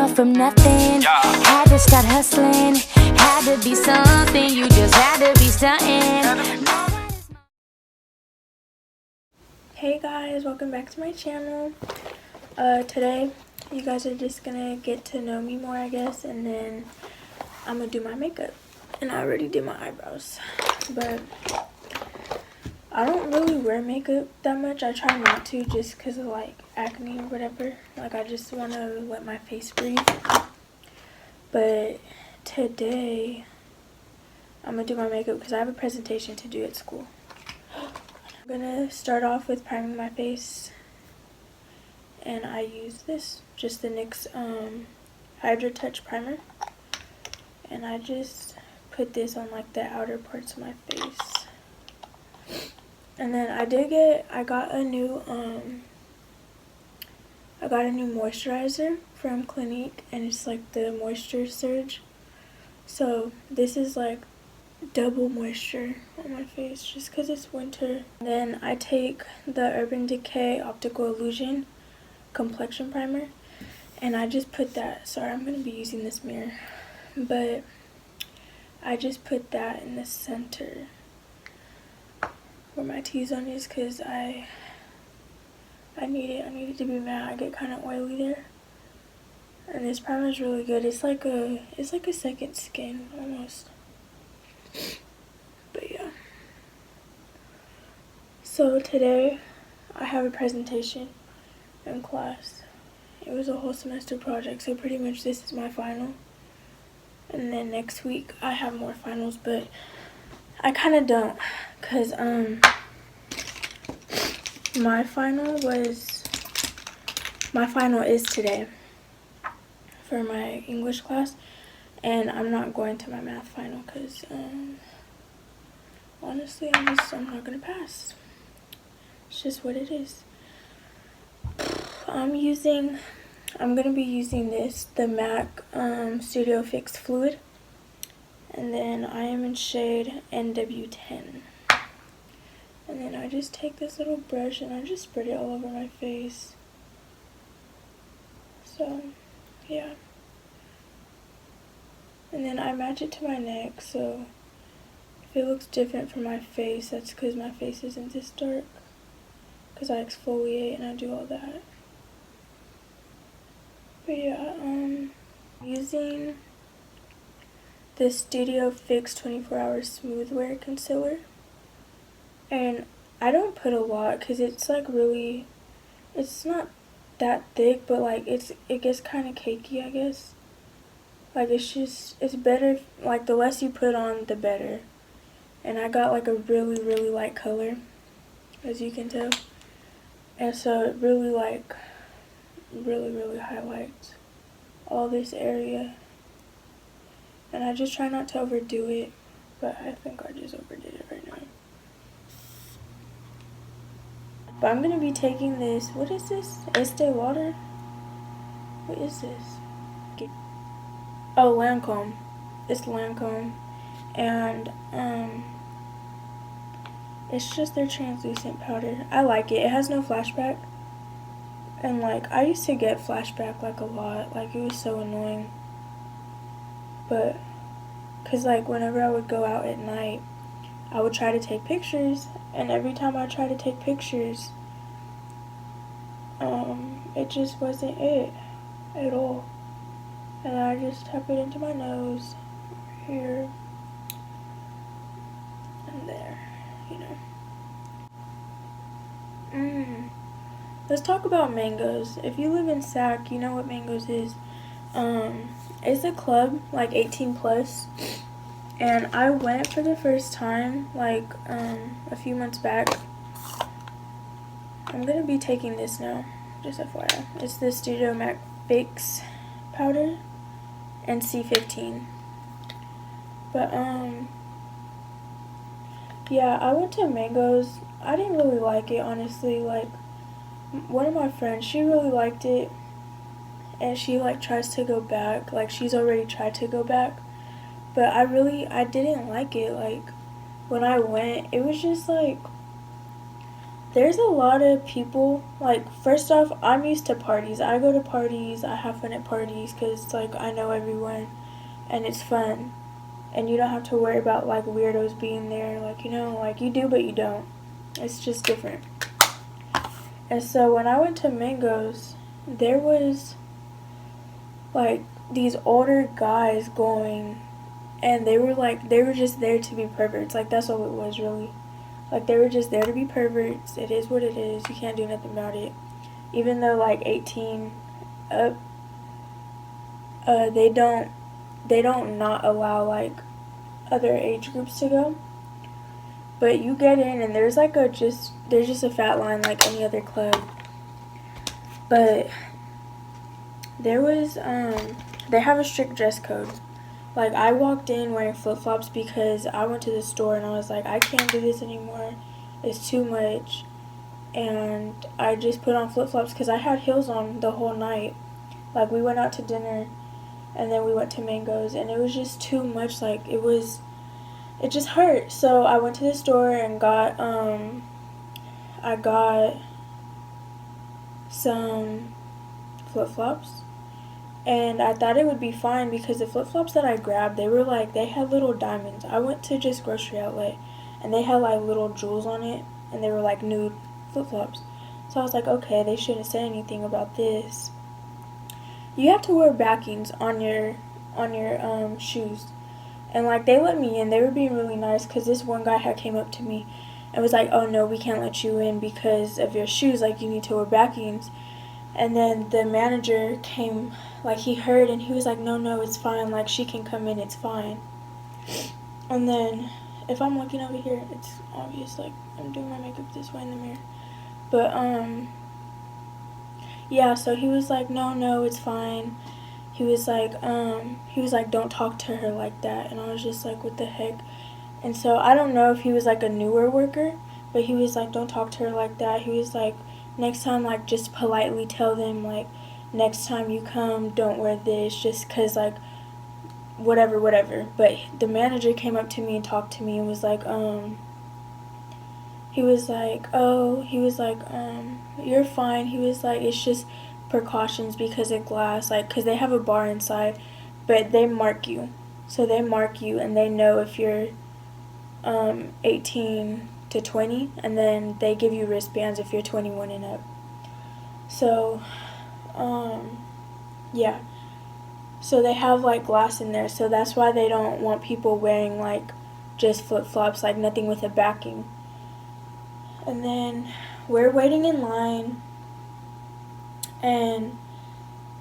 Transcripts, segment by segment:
up from nothing. Had to start hustling. Had to be something. You just had to be something. Hey guys, welcome back to my channel. Today you guys are just gonna get to know me more, I guess, and then I'm gonna do my makeup. And I already did my eyebrows, but I don't really wear makeup that much. I try not to, just because of like acne or whatever. Like, I just want to let my face breathe. But today I'm gonna do my makeup because I have a presentation to do at school. I'm gonna start off with priming my face, and I use this, just the NYX Hydra Touch Primer, and I just put this on like the outer parts of my face. And then I got a new moisturizer from Clinique, and it's like the Moisture Surge. So this is like double moisture on my face just because it's winter. And then I take the Urban Decay Optical Illusion Complexion Primer, and I just put that, sorry, I'm going to be using this mirror, but I just put that in the center where my T-zone is because I need it. I need it to be matte. I get kind of oily there. And this primer is really good. It's like a second skin almost. But yeah. So today I have a presentation in class. It was a whole semester project, so pretty much this is my final. And then next week I have more finals, but I kind of don't, because my final is today for my English class, and I'm not going to my math final because honestly I'm not gonna pass. It's just what it is. I'm gonna be using the MAC Studio Fix Fluid, and then I am in shade NW10. And then I just take this little brush and I just spread it all over my face. So, yeah. And then I match it to my neck, so if it looks different from my face, that's because my face isn't this dark. Because I exfoliate and I do all that. But yeah, using the Studio Fix 24-Hour Smooth Wear Concealer. And I don't put a lot because it's like really, it's not that thick, but like it gets kind of cakey, I guess. Like it's better, like the less you put on, the better. And I got like a really, really light color, as you can tell. And so it really really highlights all this area. And I just try not to overdo it, but I think I just overdid it right now. But I'm going to be taking this, what is this? Estee Lauder? What is this? Oh, Lancome. It's Lancome. And, it's just their translucent powder. I like it. It has no flashback. And, like, I used to get flashback, like, a lot. Like, it was so annoying. But, because, like, whenever I would go out at night, I would try to take pictures, and every time I tried to take pictures, it just wasn't it at all. And I just tap it into my nose, here, and there, you know. Let's talk about Mangoes. If you live in SAC, you know what Mangoes is. It's a club, like 18 plus. And I went for the first time, like, a few months back. I'm gonna be taking this now, just FYI. It's the Studio MAC Fix powder and C15. But, yeah, I went to Mangoes. I didn't really like it, honestly. Like, one of my friends, she really liked it, and she, like, tries to go back. Like, she's already tried to go back. But I didn't like it. Like, when I went, it was just like, there's a lot of people, like, first off, I'm used to parties. I go to parties, I have fun at parties, because, like, I know everyone, and it's fun. And you don't have to worry about, like, weirdos being there, like, you know, like, you do, but you don't. It's just different. And so when I went to Mango's, there was, like, these older guys going, and they were just there to be perverts. Like, that's all it was, really. Like, they were just there to be perverts. It is what it is. You can't do nothing about it. Even though, like, 18 up, they don't not allow, like, other age groups to go. But you get in, and there's just a fat line like any other club. But there was, they have a strict dress code. Like, I walked in wearing flip-flops because I went to the store and I was like, I can't do this anymore. It's too much. And I just put on flip-flops because I had heels on the whole night. Like, we went out to dinner and then we went to Mango's, and it was just too much. Like, it just hurt. So I went to the store and got, I got some flip-flops. And I thought it would be fine because the flip-flops that I grabbed, they had little diamonds. I went to just grocery outlet, and they had, like, little jewels on it, and they were, like, nude flip-flops. So I was like, okay, they shouldn't say anything about this. You have to wear backings on your shoes. And, like, they let me in. They were being really nice because this one guy had came up to me and was like, oh, no, we can't let you in because of your shoes. Like, you need to wear backings. And then the manager came, like, he heard, and he was like, no, it's fine. Like, she can come in. It's fine. And then if I'm looking over here, it's obvious, like, I'm doing my makeup this way in the mirror. But, yeah, so he was like, no, it's fine. He was like, don't talk to her like that. And I was just like, what the heck? And so I don't know if he was, like, a newer worker, but he was like, don't talk to her like that. He was like, next time, like, just politely tell them, like, next time you come, don't wear this, just because, like, whatever. But the manager came up to me and talked to me and was like, you're fine. He was like, it's just precautions because of glass, like, because they have a bar inside, but they mark you. So they mark you, and they know if you're 18 to 20, and then they give you wristbands if you're 21 and up. So, yeah. So they have, like, glass in there, so that's why they don't want people wearing, like, just flip-flops, like, nothing with a backing. And then we're waiting in line, and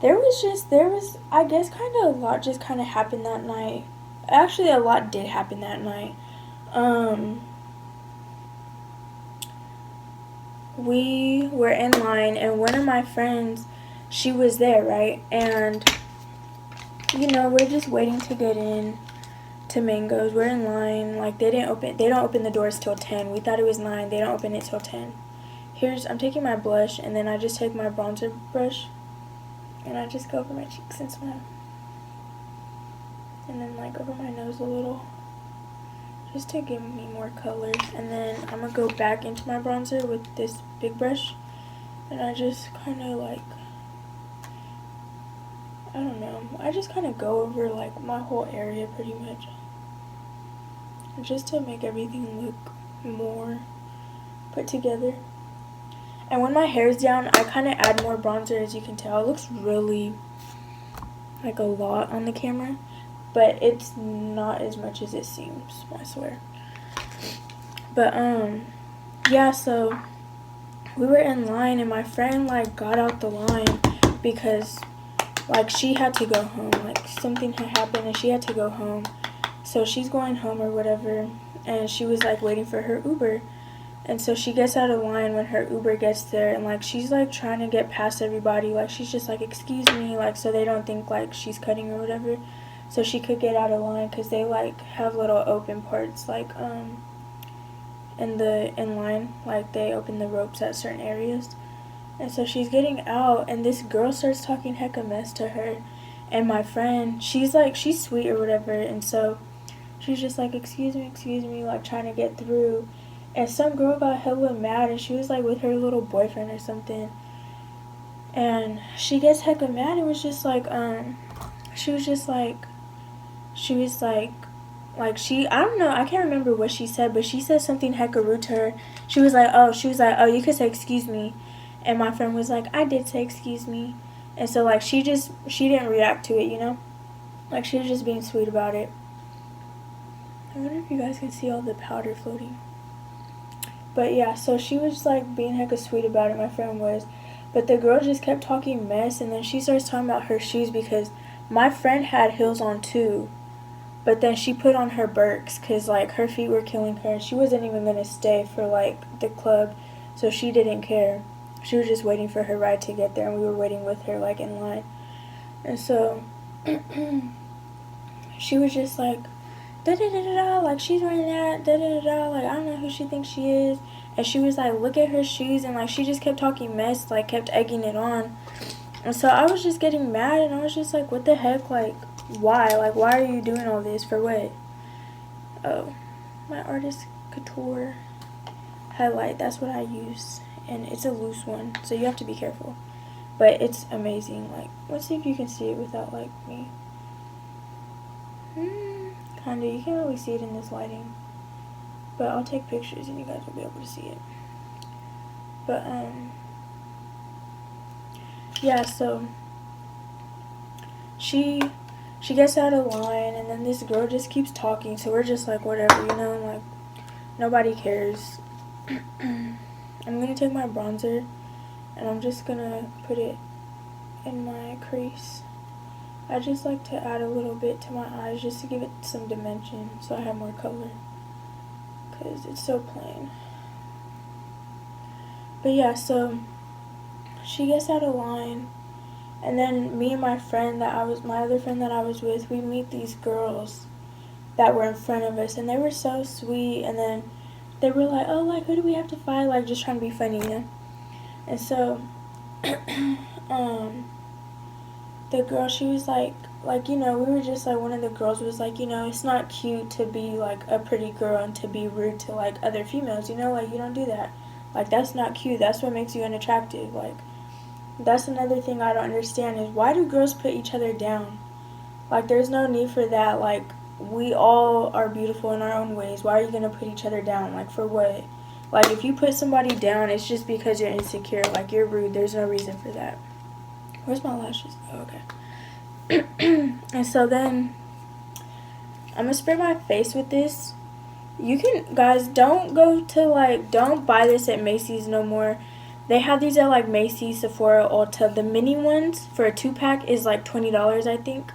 there was, I guess, kind of a lot just kind of happened that night. Actually, a lot did happen that night. We were in line, and one of my friends, she was there, right? And, you know, we're just waiting to get in to Mango's. We're in line. Like, they don't open the doors till 10. We thought it was 9. They don't open it till 10. I'm taking my blush, and then I just take my bronzer brush, and I just go over my cheeks and smile. And then, like, over my nose a little, just to give me more color. And then I'm going to go back into my bronzer with this big brush, and I just kind of, like, I don't know, I just kind of go over, like, my whole area pretty much, just to make everything look more put together. And when my hair's down, I kind of add more bronzer, as you can tell. It looks really, like, a lot on the camera, but it's not as much as it seems, I swear. But, yeah, so we were in line, and my friend, like, got out the line because, like, she had to go home. Like, something had happened, and she had to go home. So she's going home or whatever, and she was, like, waiting for her Uber. And so she gets out of line when her Uber gets there, and, like, she's, like, trying to get past everybody. Like, she's just like, excuse me, like, so they don't think, like, she's cutting or whatever. So she could get out of line because they, like, have little open parts, like, in line. Like, they open the ropes at certain areas. And so she's getting out, and this girl starts talking hecka mess to her. And my friend, she's, like, she's sweet or whatever, and so she's just like, excuse me, like, trying to get through. and some girl got hella mad, and she was like with her little boyfriend or something, and she gets hecka mad and was just like, she was just like, she was like she, I don't know, I can't remember what she said, but she said something hecka rude to her. She was like, oh, you could say excuse me, and my friend was like, I did say excuse me, and so like she didn't react to it, you know, like she was just being sweet about it. I wonder if you guys can see all the powder floating. But yeah, so she was like being hecka sweet about it, my friend was. But the girl just kept talking mess, and then she starts talking about her shoes because my friend had heels on too. But then she put on her Birks because like her feet were killing her, and she wasn't even going to stay for like the club, so she didn't care. She was just waiting for her ride to get there, and we were waiting with her like in line. And so she was just like, da da da da da, like she's wearing that, da da da da, like I don't know who she thinks she is. And she was like, look at her shoes, and like she just kept talking mess, like kept egging it on. And so I was just getting mad, and I was just like, what the heck, like why? Like why are you doing all this for what? Oh, my Artist Couture highlight, that's what I use, and it's a loose one, so you have to be careful. But it's amazing. Like, let's see if you can see it without like me. Kinda, you can't really see it in this lighting, but I'll take pictures and you guys will be able to see it. But yeah, so she gets out of line, and then this girl just keeps talking, so we're just like, whatever, you know, like nobody cares. I'm gonna take my bronzer and I'm just gonna put it in my crease. I just like to add a little bit to my eyes just to give it some dimension so I have more color, because it's so plain. But yeah, so she gets out of line, and then me and my other friend that I was with, we meet these girls that were in front of us, and they were so sweet, and then they were like, oh, like, who do we have to fight, like, just trying to be funny, you know? And so, the girl, she was like, you know, we were just like, one of the girls was like, you know, it's not cute to be, like, a pretty girl and to be rude to, like, other females, you know, like, you don't do that. Like, that's not cute. That's what makes you unattractive. Like, that's another thing I don't understand is why do girls put each other down? Like, there's no need for that. Like, we all are beautiful in our own ways. Why are you going to put each other down? Like, for what? Like, if you put somebody down, it's just because you're insecure. Like, you're rude. There's no reason for that. Where's my lashes? Oh, okay. And so then, I'm going to spray my face with this. You can, guys, don't go to, like, don't buy this at Macy's no more. They have these at, like, Macy's, Sephora, Ulta. The mini ones for a 2-pack is, like, $20, I think.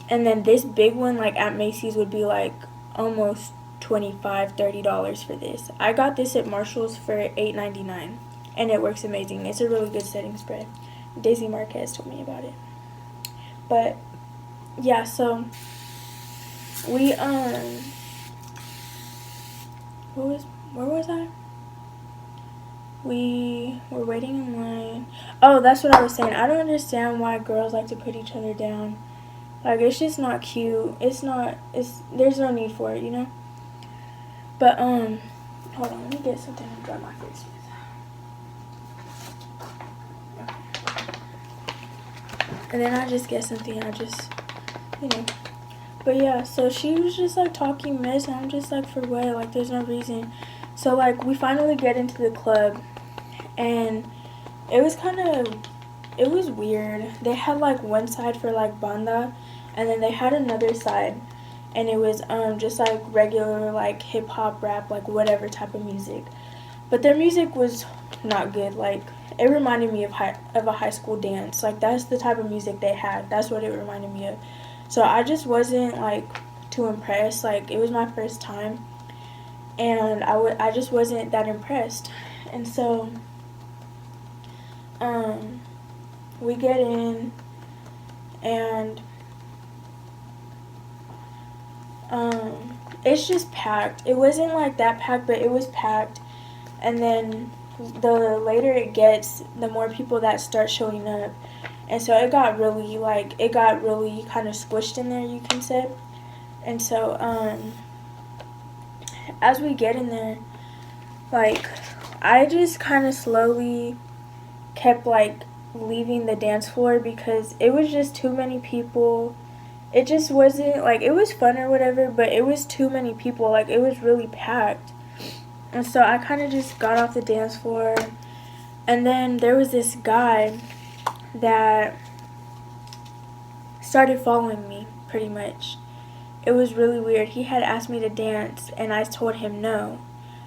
And then this big one, like, at Macy's would be, like, almost $25, $30 for this. I got this at Marshall's for $8.99, and it works amazing. It's a really good setting spray. Daisy Marquez told me about it. But, yeah, so, we, where was I? We were waiting in line. Oh, that's what I was saying. I don't understand why girls like to put each other down. Like, it's just not cute. There's no need for it, you know? But, hold on, let me get something to dry my face with. Okay. And then I just get something, you know. But yeah, so she was just, like, talking mess, and I'm just like, for what? Like, there's no reason. So, like, we finally get into the club, and it was weird. They had, like, one side for, like, banda, and then they had another side, and it was, just, like, regular, like, hip-hop, rap, like, whatever type of music. But their music was not good. Like, it reminded me of a high school dance. Like, that's the type of music they had. That's what it reminded me of. So I just wasn't, like, too impressed. Like, it was my first time, and I just wasn't that impressed. And so, we get in, and, it's just packed. It wasn't, like, that packed, but it was packed. And then the later it gets, the more people that start showing up. And so it got really kind of squished in there, you can say. And so, as we get in there, like, I just kind of slowly kept, like, leaving the dance floor because it was just too many people. It just wasn't, like, it was fun or whatever, but it was too many people. Like, it was really packed. And so I kind of just got off the dance floor. And then there was this guy that started following me, pretty much. It was really weird. He had asked me to dance, and I told him no.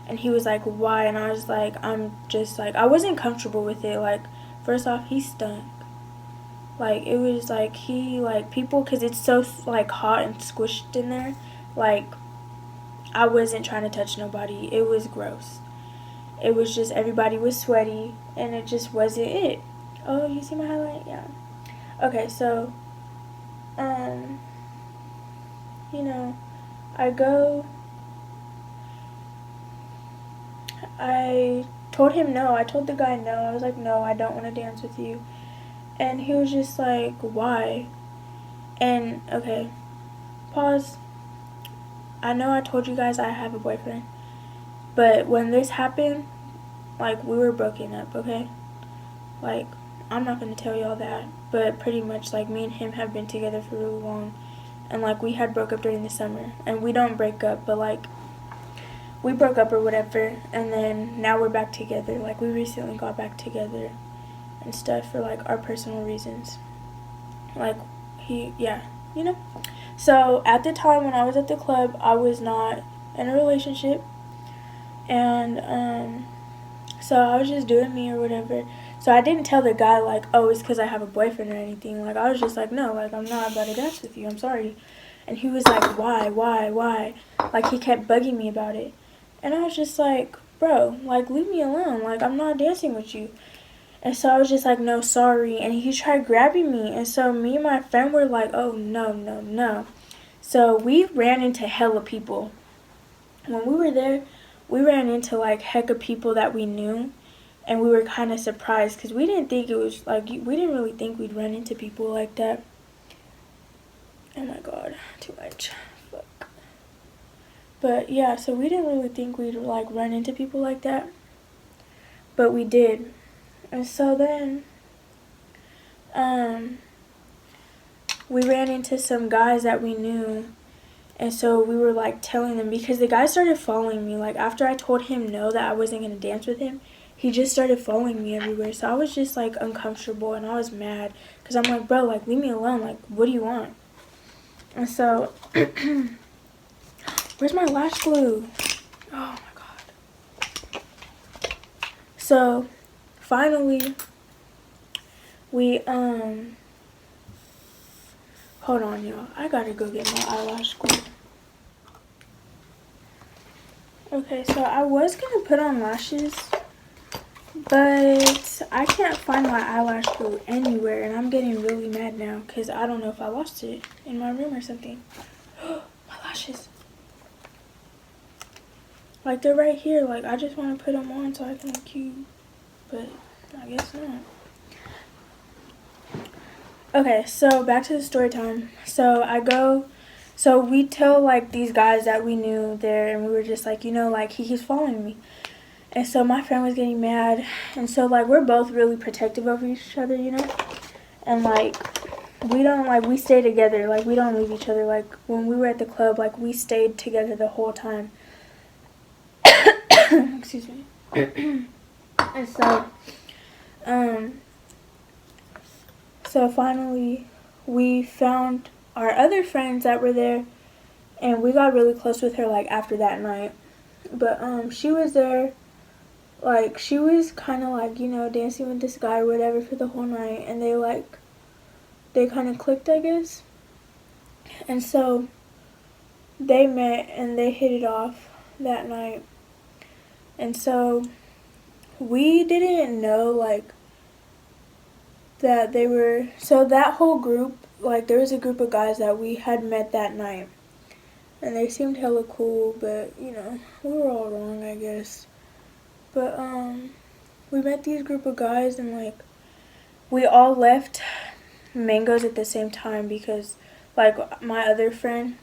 And he was like, why? And I was like, I'm just like, I wasn't comfortable with it. Like, first off, he stunk. Like, it was like, he, like, people, because it's so, like, hot and squished in there. Like, I wasn't trying to touch nobody. It was gross. It was just, everybody was sweaty, and it just wasn't it. Oh, you see my highlight? Yeah. Okay, so, you know, I told him no. I told the guy no. I was like, no, I don't want to dance with you. And he was just like, why? And, okay, pause. I know I told you guys I have a boyfriend. But when this happened, like, we were broken up, okay? Like, I'm not going to tell y'all that. But pretty much, like, me and him have been together for really long. And, like, we had broke up during the summer. And we don't break up, but, like, we broke up or whatever. And then now we're back together. Like, we recently got back together and stuff for, like, our personal reasons. Like, yeah, you know? So, at the time when I was at the club, I was not in a relationship. And, so I was just doing me or whatever. So I didn't tell the guy, like, oh, it's because I have a boyfriend or anything. Like, I was just like, no, like, I'm not about to dance with you. I'm sorry. And he was like, why? Like, he kept bugging me about it. And I was just like, bro, like, leave me alone. Like, I'm not dancing with you. And so I was just like, no, sorry. And he tried grabbing me. And so me and my friend were like, oh, no. So we ran into hella people. When we were there, we ran into, like, hecka people that we knew. And we were kind of surprised because we didn't think it was, like, we didn't really think we'd run into people like that. Oh my god, too much. Fuck. But yeah, so we didn't really think we'd, like, run into people like that. But we did. And so then, we ran into some guys that we knew. And so we were, like, telling them, because the guy started following me. Like, after I told him no, that I wasn't going to dance with him, he just started following me everywhere. So I was just, like, uncomfortable, and I was mad. Because I'm like, bro, like, leave me alone. Like, what do you want? And so, where's my lash glue? Oh, my God. So, finally, we, hold on, y'all. I gotta go get my eyelash glue. Okay, so I was gonna put on lashes, but I can't find my eyelash glue anywhere, and I'm getting really mad now because I don't know if I lost it in my room or something. My lashes. Like, they're right here. Like, I just want to put them on so I can look cute, but I guess not. Okay, so back to the story time. So we tell, like, these guys that we knew there, and we were just like, you know, like, he keeps following me. And so my friend was getting mad, and so, like, we're both really protective over each other, you know? And, like, we stay together. Like, we don't leave each other. Like, when we were at the club, like, we stayed together the whole time. Excuse me. And so finally we found our other friends that were there, and we got really close with her, like, after that night. But she was there, like, she was kind of, like, you know, dancing with this guy or whatever for the whole night, and they kind of clicked, I guess. And so they met and they hit it off that night. And so we didn't know, like, that they were, so that whole group, like, there was a group of guys that we had met that night, and they seemed hella cool, but, you know, we were all wrong, I guess. But we met these group of guys, and, like, we all left Mango's at the same time because, like, my other friend,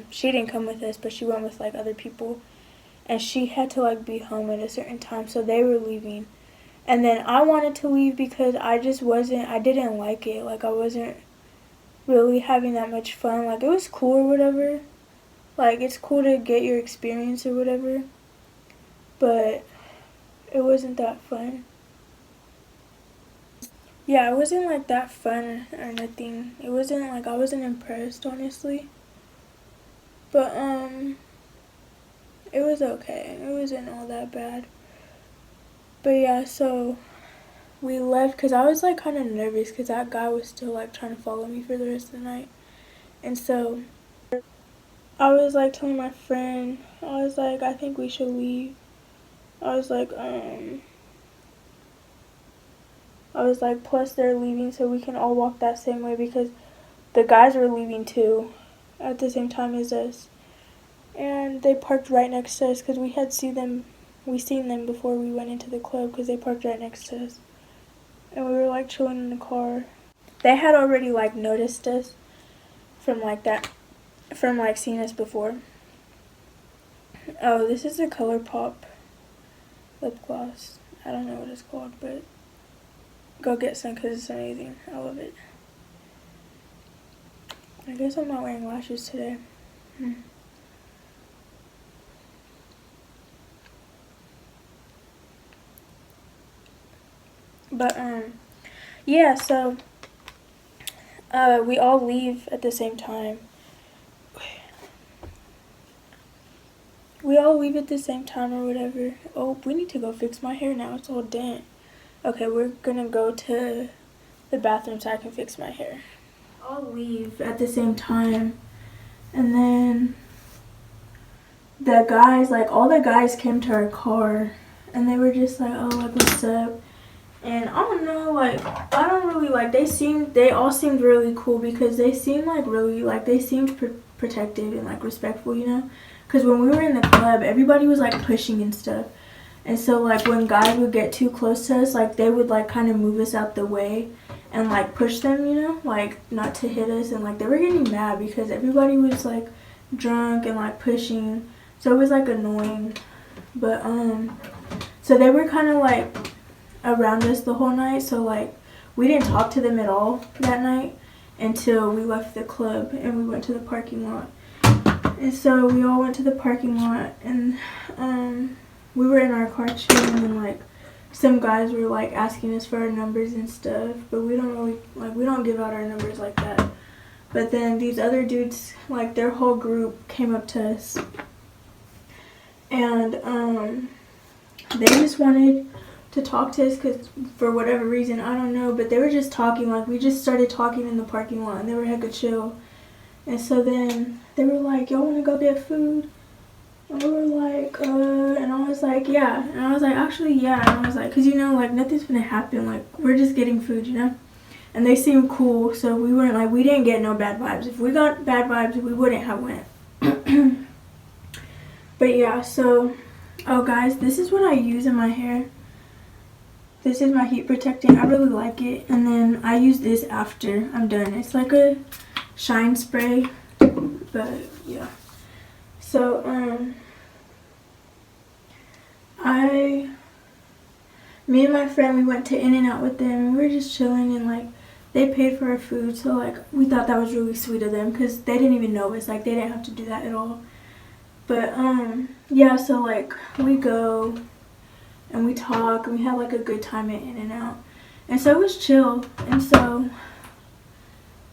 she didn't come with us, but she went with, like, other people. and she had to like be home at a certain time, so they were leaving. And then I wanted to leave because I didn't like it. Like, I wasn't really having that much fun. Like, it was cool or whatever. Like, it's cool to get your experience or whatever. But it wasn't that fun. Yeah, it wasn't like that fun or nothing. It wasn't like, I wasn't impressed, honestly. But, it was okay. It wasn't all that bad. But yeah, so we left because I was like kind of nervous because that guy was still like trying to follow me for the rest of the night. And so I was like telling my friend, I was like, I think we should leave. I was like, plus they're leaving, so we can all walk that same way, because the guys were leaving too at the same time as us. And they parked right next to us because we seen them before we went into the club, because they parked right next to us. And we were like chilling in the car. They had already like noticed us from like seeing us before. Oh, this is a ColourPop lip gloss. I don't know what it's called, but go get some because it's amazing. I love it. I guess I'm not wearing lashes today. But yeah, so we all leave at the same time. We all leave at the same time or whatever. Oh, we need to go fix my hair now. It's all dent. Okay, we're gonna go to the bathroom so I can fix my hair. All leave at the same time. And then the guys, like all the guys came to our car and they were just like, oh, like, what's up? And I don't know, like, I don't really, like, they all seemed really cool, because they seemed like really, like, they seemed protective and like respectful, you know? Because when we were in the club, everybody was like pushing and stuff. And so like when guys would get too close to us, like they would like kind of move us out the way and like push them, you know, like not to hit us. And like they were getting mad because everybody was like drunk and like pushing, so it was like annoying. But so they were kind of like around us the whole night, so like we didn't talk to them at all that night until we left the club and we went to the parking lot. And so we all went to the parking lot, and we were in our car chilling, and like some guys were like asking us for our numbers and stuff, but we don't give out our numbers like that. But then these other dudes, like their whole group came up to us, and they just wanted to talk to us, because for whatever reason, I don't know, but they were just talking. Like we just started talking in the parking lot and they were hecka chill. And so then they were like, y'all want to go get food? And we were like, and I was like, yeah. And I was like, actually, yeah. And I was like, because, you know, like, nothing's going to happen. Like, we're just getting food, you know? And they seemed cool, so we weren't, like, we didn't get no bad vibes. If we got bad vibes, we wouldn't have went. But, yeah, so, oh, guys, this is what I use in my hair. This is my heat protecting. I really like it. And then I use this after I'm done. It's like a shine spray, but, yeah. So, me and my friend, we went to In-N-Out with them, and we were just chilling, and, like, they paid for our food, so, like, we thought that was really sweet of them, because they didn't even know us, like, they didn't have to do that at all. But, yeah, so, like, we go, and we talk, and we had, like, a good time at In-N-Out, and so it was chill. And so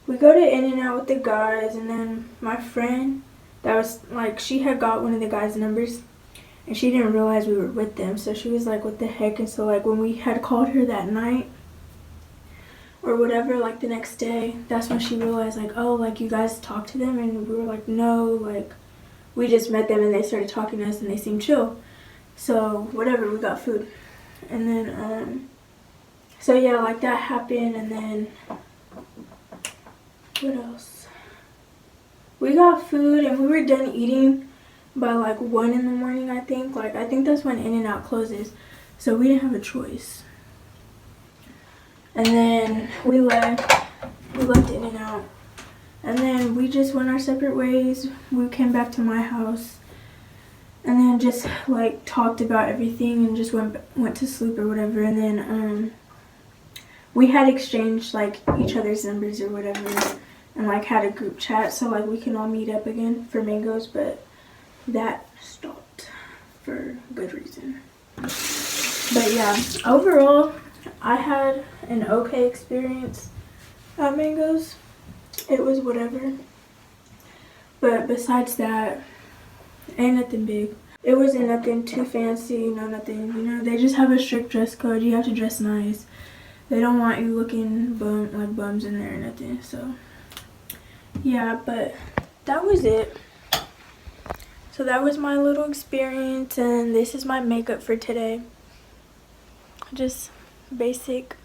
we go to In-N-Out with the guys, and then my friend, that was, like, she had got one of the guys' numbers, and she didn't realize we were with them, so she was like, what the heck? And so, like, when we had called her that night, or whatever, like, the next day, that's when she realized, like, oh, like, you guys talked to them? And we were like, no, like, we just met them, and they started talking to us, and they seemed chill. So, whatever, we got food. And then, so, yeah, like, that happened, and then, what else? We got food, and we were done eating by like 1 in the morning, I think. Like, I think that's when In-N-Out closes, so we didn't have a choice. And then we left In-N-Out, and then we just went our separate ways. We came back to my house, and then just like talked about everything and just went to sleep or whatever. And then we had exchanged like each other's numbers or whatever, and like had a group chat so like we can all meet up again for mangoes, but that stopped for good reason. But yeah, overall I had an okay experience at mangoes. It was whatever, but besides that, ain't nothing big. It wasn't nothing too fancy, no nothing, you know, they just have a strict dress code. You have to dress nice. They don't want you looking like bums in there or nothing. So yeah, but that was it. So that was my little experience, and this is my makeup for today. Just basic.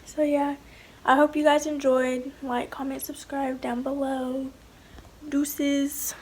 So yeah, I hope you guys enjoyed. Like, comment, subscribe down below. Deuces.